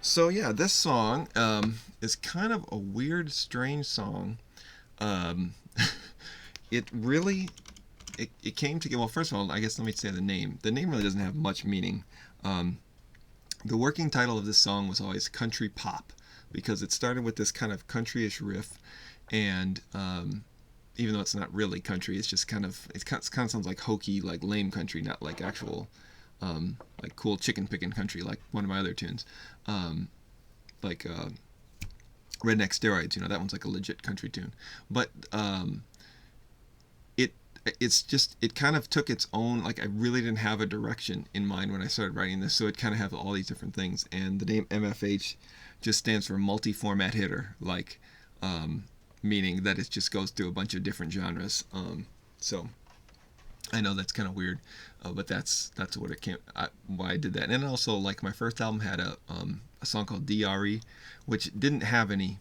So yeah, this song is kind of a weird, strange song. Um, it really it came together. Well, first of all, I guess let me say the name. The name really doesn't have much meaning. Um, the working title of this song was always country pop because it started with this kind of countryish riff, and even though it's not really country, it's just kind of sounds like hokey, like lame country, not like actual like cool chicken picking country, like one of my other tunes, um, like Redneck Steroids. You know, that one's like a legit country tune, but it it's just it kind of took its own, like I really didn't have a direction in mind when I started writing this, so it kind of has all these different things, and the name M.F.H just stands for multi-format hitter, like meaning that it just goes through a bunch of different genres. So I know that's kind of weird, but that's what it came. Why I did that. And also, like my first album had a song called DRE, which didn't have any,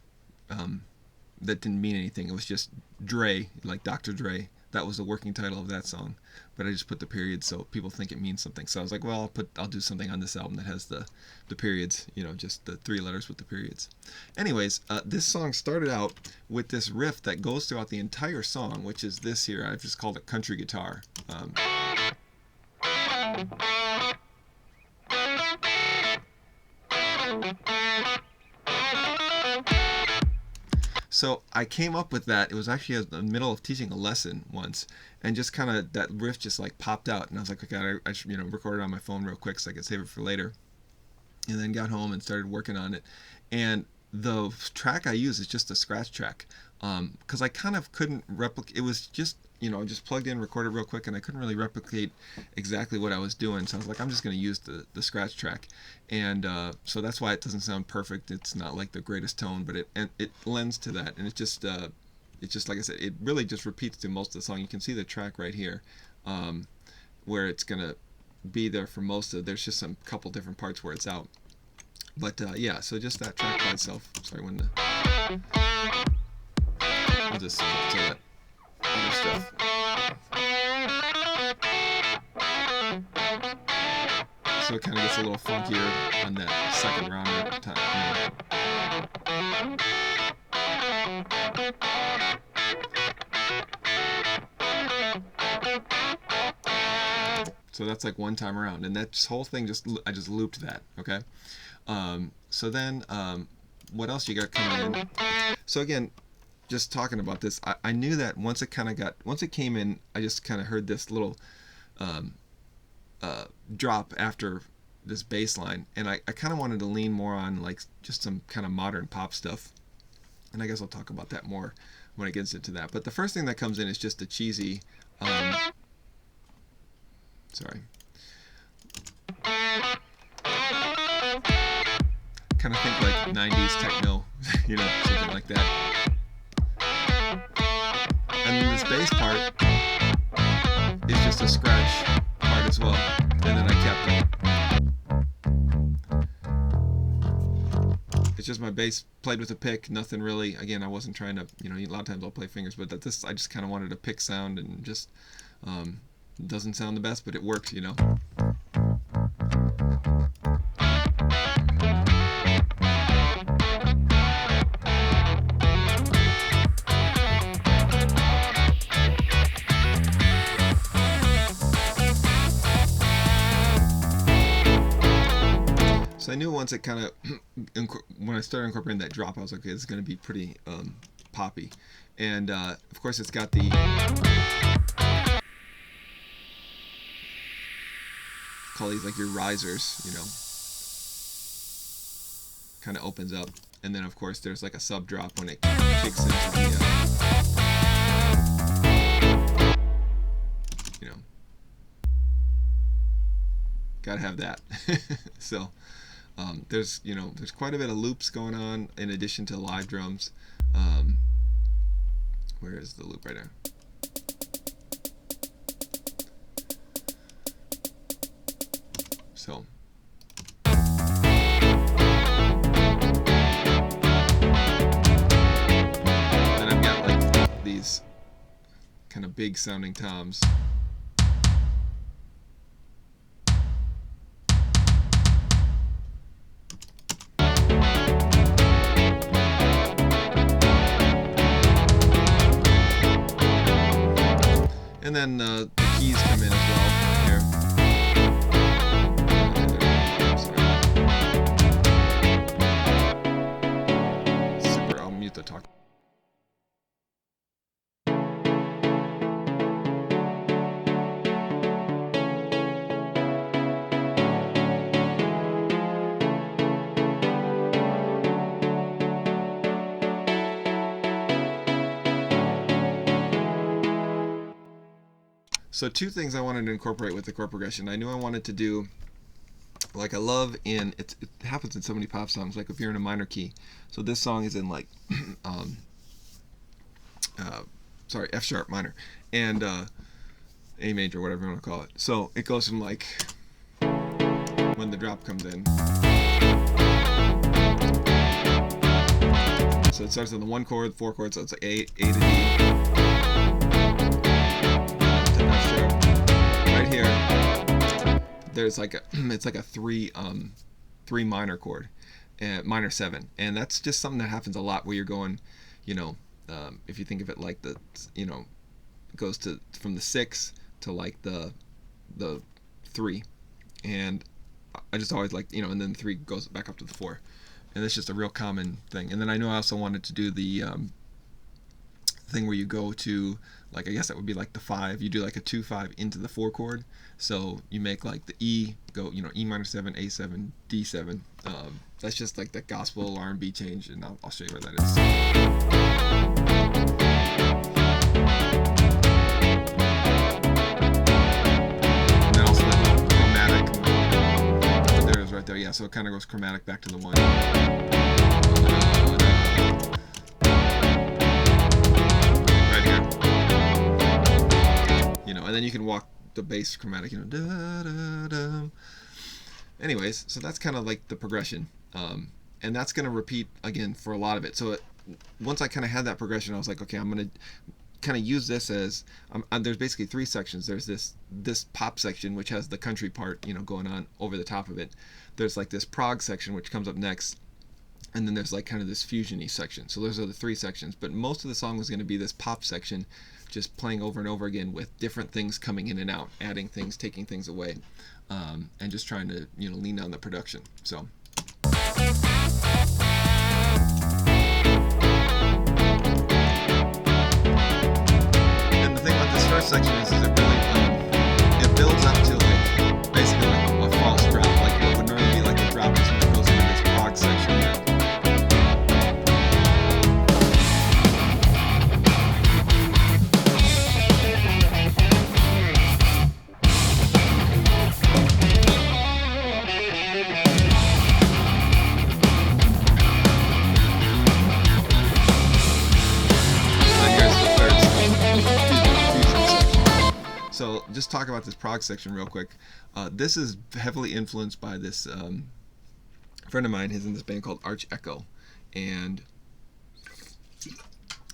that didn't mean anything. It was just Dre, like Dr. Dre. That was the working title of that song, but I just put the periods so people think it means something. So I was like, well, I'll do something on this album that has the periods, you know, just the three letters with the periods. Anyways, this song started out with this riff that goes throughout the entire song, which is this here. I've just called it country guitar. So I came up with that. It was actually in the middle of teaching a lesson once, and just kind of that riff just like popped out, and I was like, okay, I should, record it on my phone real quick so I could save it for later. And then got home and started working on it. And the track I use is just a scratch track, because I kind of couldn't replicate. It was just just plugged in, recorded real quick, and I couldn't really replicate exactly what I was doing. So I was like, I'm just going to use the scratch track, and so that's why it doesn't sound perfect. It's not like the greatest tone, but it lends to that, and it's just like I said, it really just repeats through most of the song. You can see the track right here, where it's gonna be there for most of. There's just some couple different parts where it's out, but yeah. So just that track by itself. Sorry, I'll just skip to that other stuff. So it kind of gets a little funkier on that second round at time. So that's like one time around, and that whole thing I just looped that. Okay. So then what else you got coming in? So again, just talking about this, I knew that once it came in, I just kind of heard this little drop after this bass line, and I kind of wanted to lean more on like just some kind of modern pop stuff, and I guess I'll talk about that more when it gets into that. But the first thing that comes in is just a cheesy sorry, kind of think like 90s techno, something like that. And then this bass part is just a scratch part as well, and then I kept it. It's just my bass played with a pick, nothing really. Again, I wasn't trying to, a lot of times I'll play fingers, but I just kind of wanted a pick sound, and just doesn't sound the best, but it works, So I knew once it kind of, when I started incorporating that drop, I was like, okay, it's going to be pretty poppy. And of course, it's got the, call these like your risers, kind of opens up. And then, of course, there's like a sub drop when it kicks into the, gotta have that. So there's quite a bit of loops going on in addition to live drums. Where is the loop right there? So then I've got like these kind of big sounding toms. And then the keys come in as well here. Super, I'll mute the talk. So two things I wanted to incorporate with the chord progression. I knew I wanted to do, like I love in, it happens in so many pop songs, like if you're in a minor key. So this song is in like, F sharp minor, and A major, whatever you want to call it. So it goes from like, when the drop comes in. So it starts on the 1 chord, 4 chords, so it's like A to D. Right here, there's like it's like a three minor chord, and minor 7, and that's just something that happens a lot where you're going, if you think of it like it goes to from the 6 to like the 3, and I just always like and then the 3 goes back up to the 4, and it's just a real common thing. And then I know I also wanted to do the thing where you go to, like, I guess that would be like the 5, you do like a 2-5 into the 4 chord, so you make like the E go, E minor 7, A7, D7. That's just like the gospel R&B change, and I'll show you where that is. And then also the chromatic, there it is right there, yeah, so it kind of goes chromatic back to the 1. And then you can walk the bass chromatic, da, da, da. Anyways, so that's kind of like the progression, and that's going to repeat again for a lot of it. So once I kind of had that progression, I was like, okay, I'm going to kind of use this as there's basically 3 sections. There's this pop section, which has the country part, going on over the top of it. There's like this prog section, which comes up next, and then there's like kind of this fusion-y section. So those are the 3 sections, but most of the song was going to be this pop section, just playing over and over again with different things coming in and out, adding things, taking things away, and just trying to lean on the production. So and the thing about this first section is it really it builds up to like basically like a false drop, like what would normally be like a drop is when it goes into this prog section here. So just talk about this prog section real quick. This is heavily influenced by this friend of mine. He's in this band called Arch Echo, and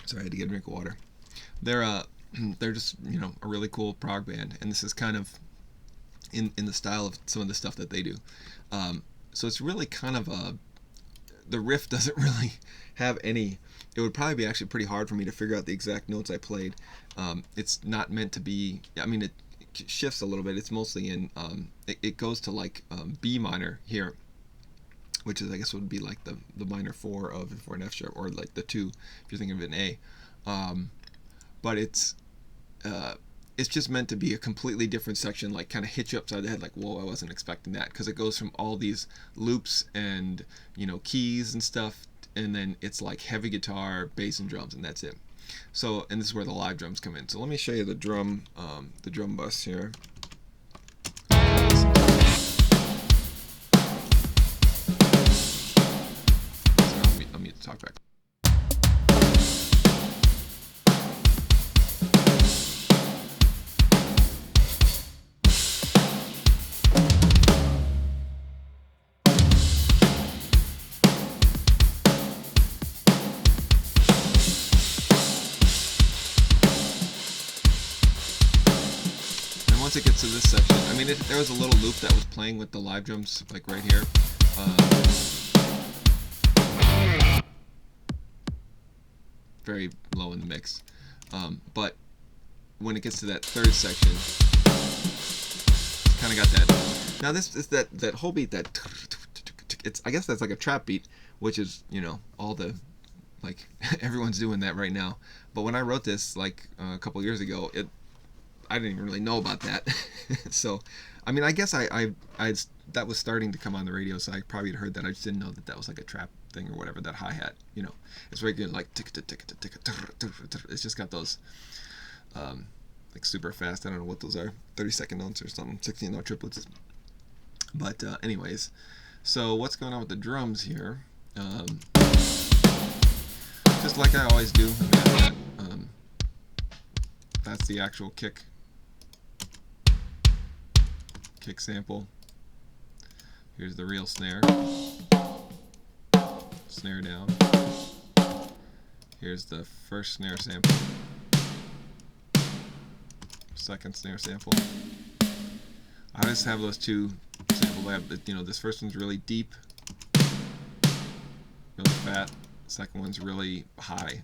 sorry, I had to get a drink of water. They're just a really cool prog band, and this is kind of in the style of some of the stuff that they do. So it's really kind of the riff doesn't really have any. It would probably be actually pretty hard for me to figure out the exact notes I played. It's not meant to be, I mean, it shifts a little bit. It's mostly in, it goes to like B minor here, which is, I guess, would be like the minor 4 for an F sharp, or like the 2 if you're thinking of an A. But it's just meant to be a completely different section, like kind of hit you upside the head, like, whoa, I wasn't expecting that, because it goes from all these loops and keys and stuff, and then it's like heavy guitar, bass, and drums, and that's it. So, and this is where the live drums come in. So let me show you the drum bus here. So I'll mute the talk back. Once it gets to this section, I mean, there was a little loop that was playing with the live drums, like right here. Very low in the mix. But when it gets to that third section, it's kind of got that. Now this is that whole beat, that it's, I guess that's like a trap beat, which is, you know, all the, like, everyone's doing that right now. But when I wrote this like a couple years ago, I didn't even really know about that. So, I mean, I guess I that was starting to come on the radio, so I probably had heard that. I just didn't know that that was like a trap thing or whatever. That hi-hat, you know, it's very good. Like tick tick tick tick. It's just got those like super fast. I don't know what those are. 30-second notes or something. 16-note triplets. But anyways, so what's going on with the drums here? Just like I always do. That's the actual kick sample. Here's the real snare. Snare down. Here's the first snare sample. Second snare sample. I just have those two samples. I have, you know, this first one's really deep, really fat. Second one's really high,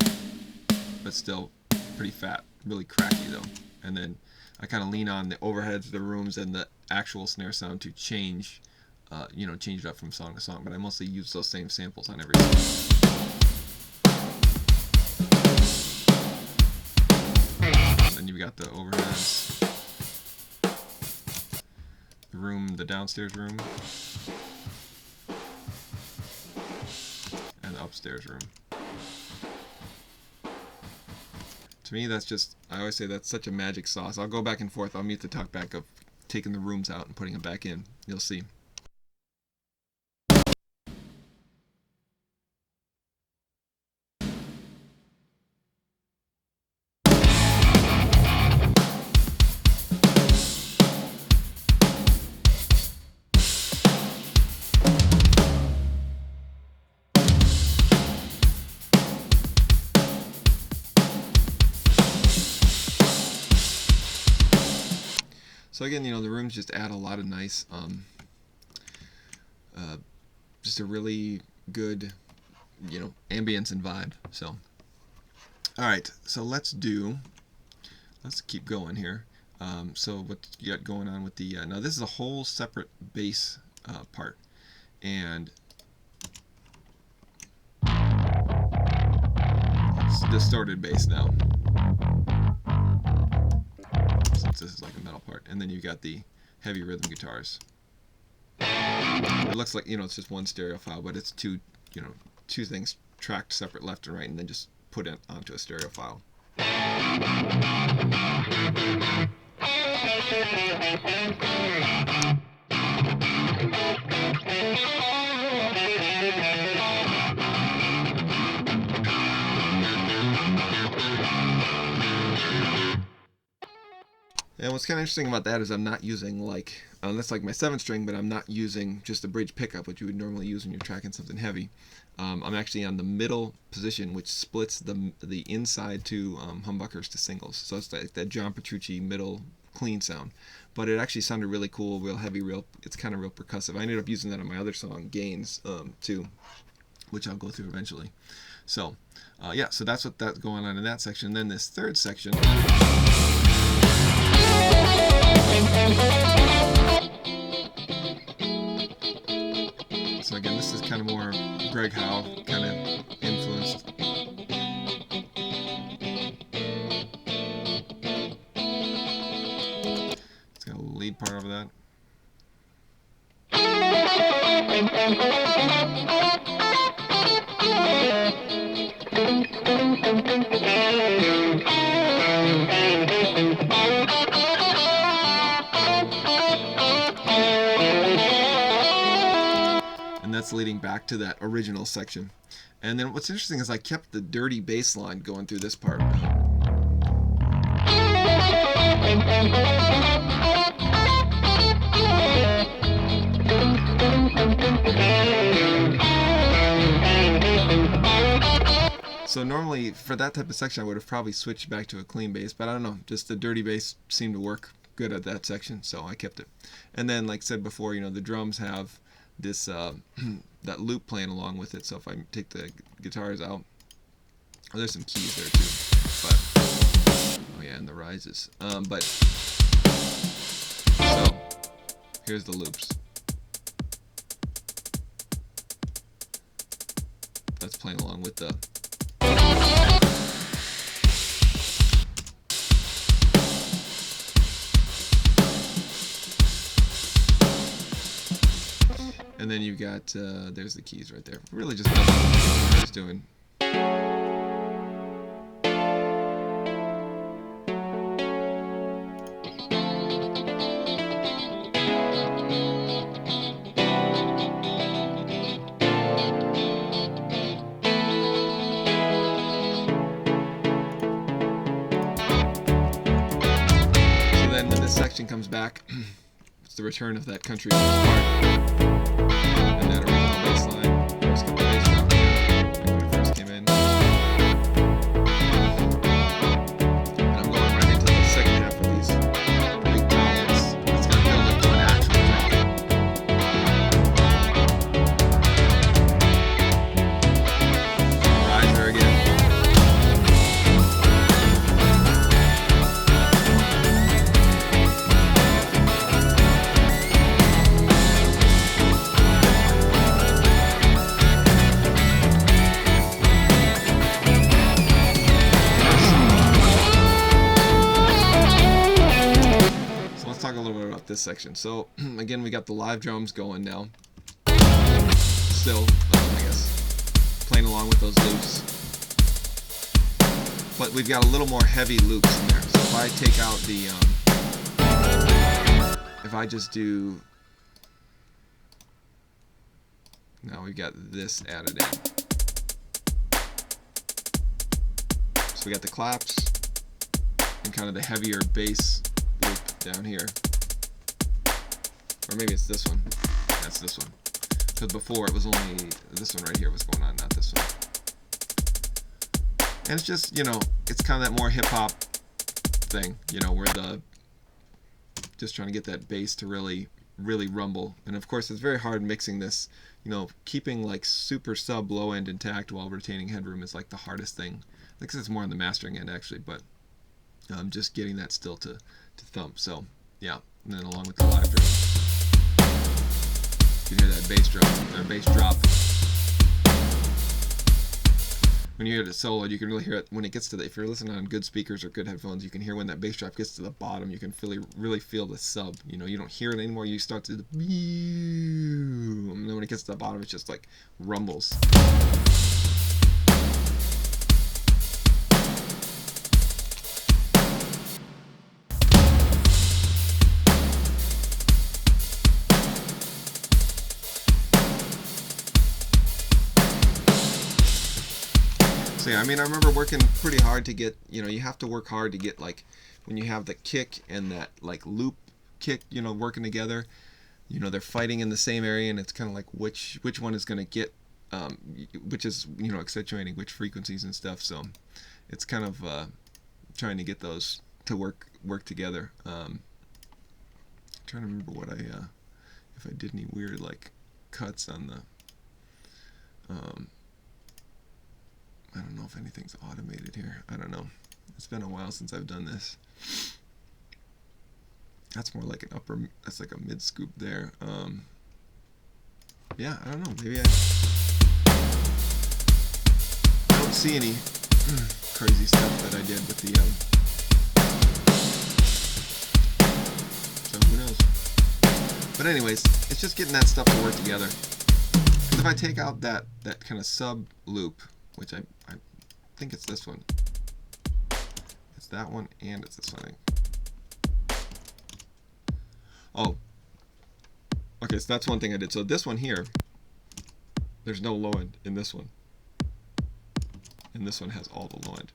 but still pretty fat, really cracky though. And then I kind of lean on the overheads, the rooms, and the actual snare sound to change, you know, change it up from song to song. But I mostly use those same samples on every song. And then you've got the overheads, the room, the downstairs room, and the upstairs room. To me, that's just, I always say that's such a magic sauce. I'll go back and forth. I'll mute the talkback of taking the rooms out and putting them back in. You'll see. So again, you know, the rooms just add a lot of nice, just a really good, you know, ambience and vibe. So, all right, so let's keep going here. So what you got going on with the, now this is a whole separate bass part, and it's distorted bass now. Since this is like a metal part, and then you got the heavy rhythm guitars. It looks like, you know, it's just one stereo file, but it's two, you know, two things tracked separate left and right, and then just put it onto a stereo file. And what's kind of interesting about that is I'm not using, like, that's like my 7th string, but I'm not using just a bridge pickup, which you would normally use when you're tracking something heavy. I'm actually on the middle position, which splits the inside two humbuckers to singles. So it's like that John Petrucci middle clean sound. But it actually sounded really cool, real heavy, it's kind of real percussive. I ended up using that on my other song, Gains, too, which I'll go through eventually. So, yeah, so that's going on in that section. And then this third section. So again, this is kind of more Greg Howe kind of influenced. It's got a lead part over that. And that's leading back to that original section. And then what's interesting is I kept the dirty bass line going through this part. So normally for that type of section I would have probably switched back to a clean bass, but I don't know, just the dirty bass seemed to work good at that section, so I kept it. And then, like I said before, you know, the drums have this that loop playing along with it, so if I take the guitars out, oh, there's some keys there too, but oh Yeah, and the rises. But so here's the loops. That's playing along with the. And then you've got, there's the keys right there. Really just what I was doing. So then when this section comes back, it's the return of that country part. And that original bass line, first couple bass drop here, like when it first came in. And I'm going right into the second half of these big tones. It's going to build into an actual drop. Riser again. Talk a little bit about this section. So again, we got the live drums going now. Still, I guess, playing along with those loops. But we've got a little more heavy loops in there. So if I take out the, if I just do, now we've got this added in. So we got the claps and kind of the heavier bass loop down here, or maybe it's this one. That's this one, because before it was only this one right here was going on, not this one. And it's just, you know, it's kind of that more hip-hop thing, you know, where the just trying to get that bass to really rumble. And of course it's very hard mixing this, you know, keeping like super sub low end intact while retaining headroom is like the hardest thing. I think it's more on the mastering end actually, but just getting that still to thump. So yeah, and then along with the live drum, you can hear that bass drum or bass drop. When you hear the solo, you can really hear it when it gets to the, if you're listening on good speakers or good headphones, you can hear when that bass drop gets to the bottom, you can really feel the sub. You know, you don't hear it anymore, you start to, and then when it gets to the bottom, it's just like rumbles. So yeah, I mean, I remember working pretty hard to get, you know, you have to work hard to get, like, when you have the kick and that, like, loop kick, you know, working together, you know, they're fighting in the same area, and it's kind of like which one is going to get, which is, you know, accentuating which frequencies and stuff. So it's kind of trying to get those to work together. Trying to remember what if I did any weird, like, cuts on the, I don't know if anything's automated here. I don't know. It's been a while since I've done this. That's more like an upper, that's like a mid scoop there. Yeah, I don't know. Maybe I don't see any crazy stuff that I did with the, so who knows? But anyways, it's just getting that stuff to work together. Because if I take out that kind of sub loop, which I think it's this one. It's that one and it's this one, I think. Oh. Okay, so that's one thing I did. So this one here, there's no low end in this one. And this one has all the low end.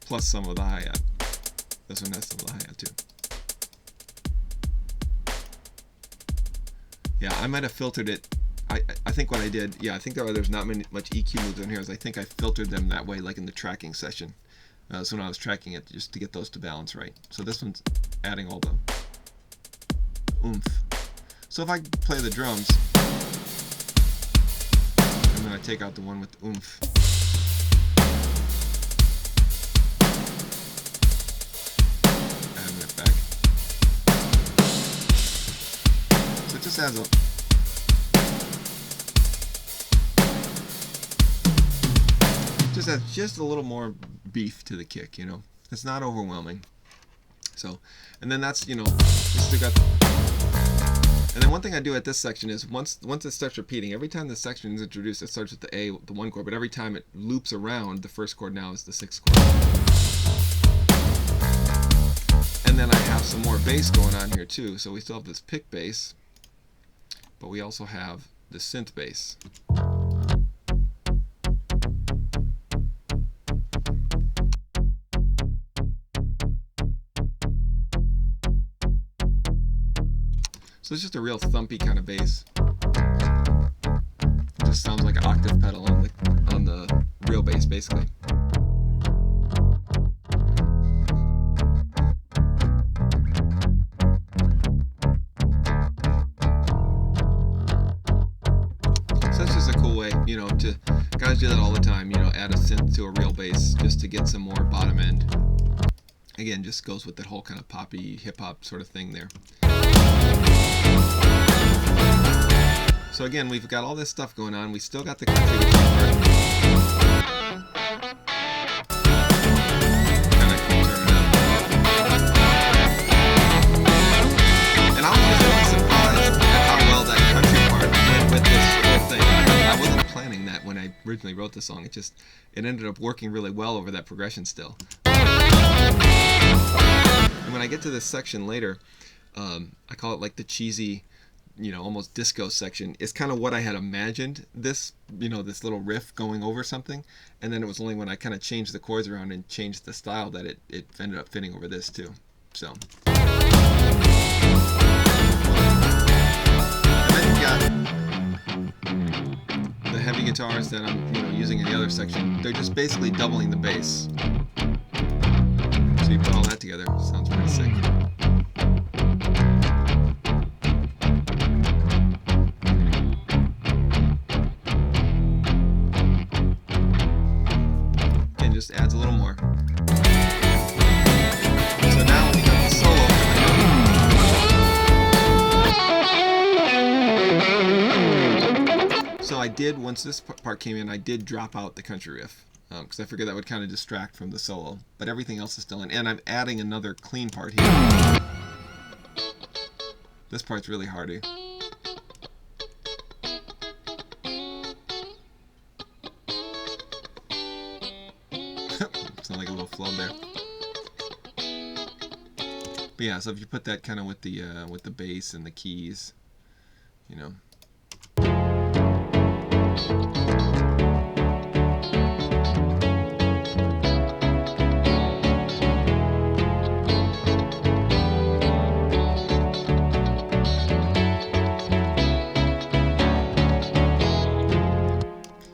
Plus some of the hi-hat. This one has some of the hi-hat too. Yeah, I might have filtered it. I think what I did, yeah, I think there's not much EQ moves in here, is I think I filtered them that way, like in the tracking session. So when I was tracking it, just to get those to balance right. So this one's adding all the oomph. So if I play the drums, and then I take out the one with the oomph, just adds just a little more beef to the kick, It's not overwhelming. So, and then that's, you still got. And then one thing I do at this section is once it starts repeating, every time the section is introduced, it starts with the A, the 1 chord, but every time it loops around, the first chord now is the 6th chord. And then I have some more bass going on here too. So we still have this pick bass, but we also have the synth bass. So it's just a real thumpy kind of bass. It just sounds like an octave pedal on the real bass, basically. So that's just a cool way, to guys do that all the time. Add a synth to a real bass just to get some more bottom end. Again, just goes with that whole kind of poppy hip hop sort of thing there. So again, we've got all this stuff going on. We still got the country guitar part. Kind of turn it up. And I was just really surprised at how well that country part went with this whole thing. I wasn't planning that when I originally wrote the song. It ended up working really well over that progression still. And when I get to this section later, I call it like the cheesy, almost disco section. It's kind of what I had imagined this, this little riff going over something. And then it was only when I kind of changed the chords around and changed the style that it ended up fitting over this too. So. And then you've got the heavy guitars that I'm, using in the other section. They're just basically doubling the bass. So you put all that together, sounds pretty sick. Just adds a little more. So now we got the solo. So I did, once this part came in, I did drop out the country riff because I figured that would kind of distract from the solo, but everything else is still in. And I'm adding another clean part here. This part's really hardy. Sound like a little flow there. But yeah, so if you put that kind of with the bass and the keys,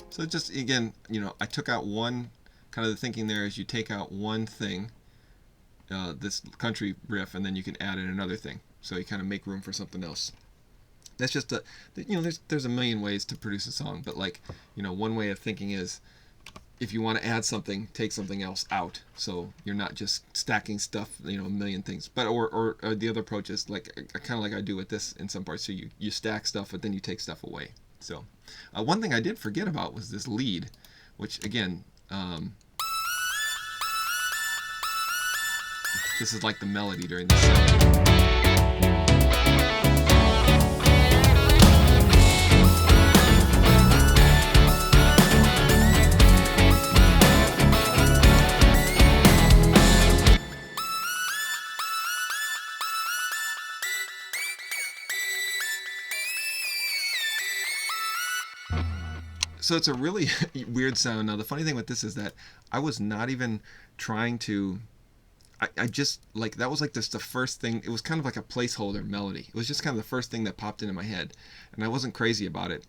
So just again, I took out one. Kind of the thinking there is you take out one thing, this country riff, and then you can add in another thing. So you kind of make room for something else. That's just there's a million ways to produce a song, but one way of thinking is if you want to add something, take something else out. So you're not just stacking stuff, a million things. But or the other approach is kind of like I do with this in some parts. So you stack stuff, but then you take stuff away. So one thing I did forget about was this lead, which again. This is like the melody during the song. So it's a really weird sound. Now the funny thing with this is that I was not even trying to. I just that was just the first thing. It was kind of like a placeholder melody. It was just kind of the first thing that popped into my head, and I wasn't crazy about it.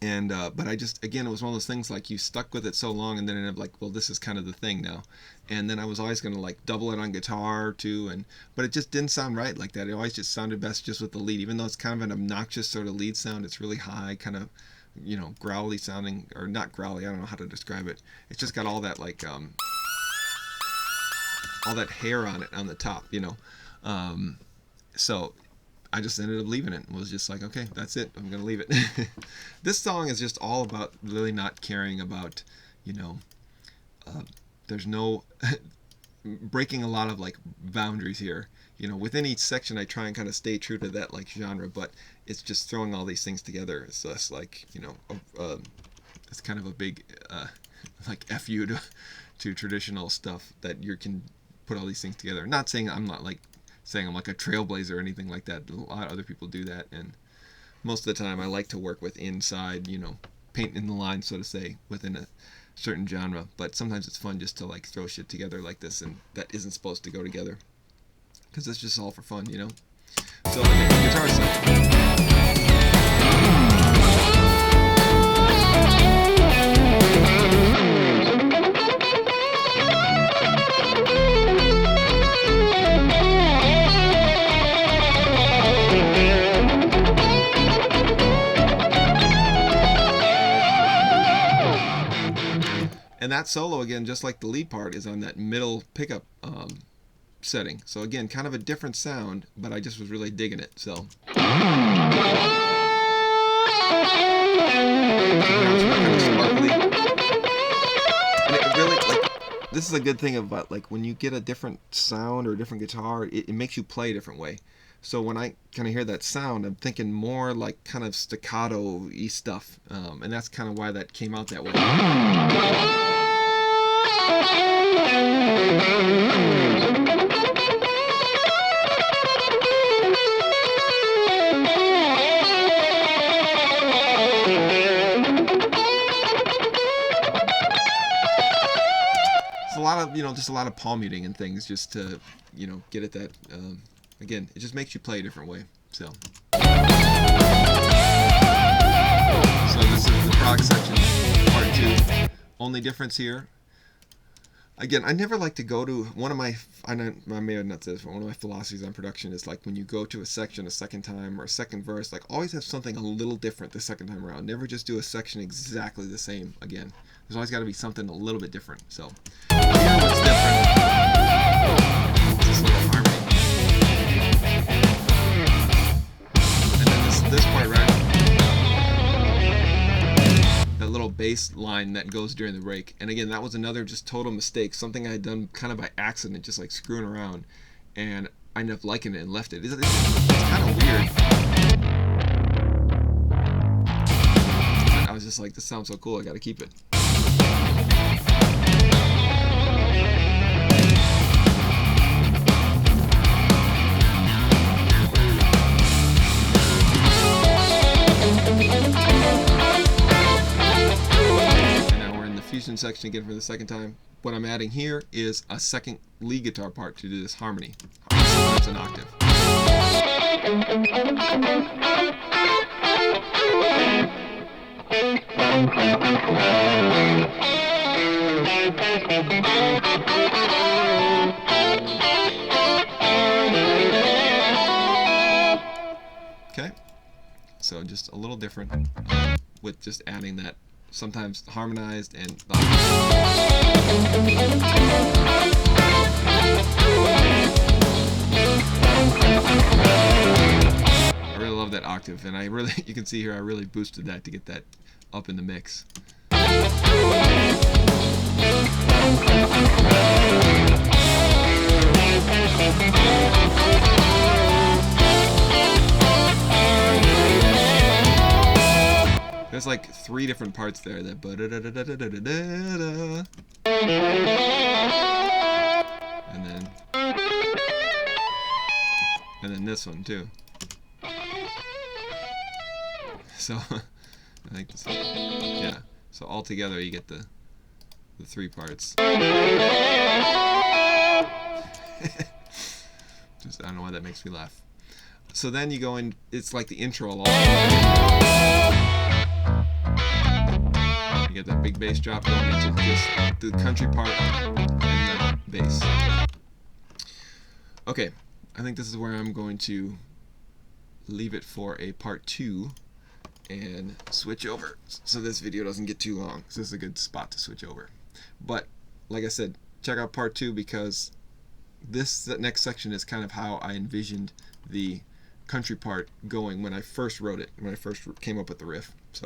And but I just, again, it was one of those things you stuck with it so long, and then it ended up well, this is kind of the thing now. And then I was always going to double it on guitar too, but it just didn't sound right like that. It always just sounded best just with the lead, even though it's kind of an obnoxious sort of lead sound. It's really high, kind of growly sounding, or not growly. I don't know how to describe it. It's just got all that all that hair on it on the top, So I just ended up leaving it and was just like, okay, that's it. I'm going to leave it. This song is just all about really not caring about, you know, there's no breaking a lot of like boundaries here. You know, within each section I try and kind of stay true to that like genre, but it's just throwing all these things together. It's just like, you know, it's kind of a big like F you to traditional stuff that you can put all these things together. Not saying I'm not like saying I'm like a trailblazer or anything like that. A lot of other people do that, and most of the time I like to work with inside, you know, paint in the line, so to say, within a certain genre. But sometimes it's fun just to like throw shit together like this, and that isn't supposed to go together, because it's just all for fun, you know. So the guitar section. And that solo, again, just like the lead part, is on that middle pickup setting. So again, kind of a different sound, but I just was really digging it. So kind of sparkly. And it really, like, this is a good thing about like when you get a different sound or a different guitar, it makes you play a different way. So when I kind of hear that sound, I'm thinking more like kind of staccato-y stuff, and that's kind of why that came out that way. It's a lot of, you know, just a lot of palm muting and things just to, you know, get at that. Again, it just makes you play a different way. So this is the prog section, part 2. Only difference here, again, I never like to go to one of my, I may have not said this, but one of my philosophies on production is like when you go to a section a second time or a second verse, like always have something a little different the second time around. Never just do a section exactly the same again. There's always got to be something a little bit different. So here what's different is this little harmony. And then this part, right? That little bass line that goes during the break. And again, that was another just total mistake. Something I had done kind of by accident, just like screwing around. And I ended up liking it and left it. It's kind of weird. I was just like, this sounds so cool, I gotta keep it. Fusion section again for the second time. What I'm adding here is a second lead guitar part to do this harmony. It's an octave. Okay, so just a little different with just adding that. Sometimes harmonized and I really love that octave, and I really, you can see here I really boosted that to get that up in the mix. There's like 3 different parts there. That and then this one too. So I think this, yeah. So all together you get the 3 parts. Just I don't know why that makes me laugh. So then you go in. It's like the intro all. You get that big bass drop going into just the country part and the bass. Okay, I think this is where I'm going to leave it for a part 2 and switch over so this video doesn't get too long. So this is a good spot to switch over. But like I said, check out part 2 because this next section is kind of how I envisioned the country part going when I first wrote it, when I first came up with the riff. So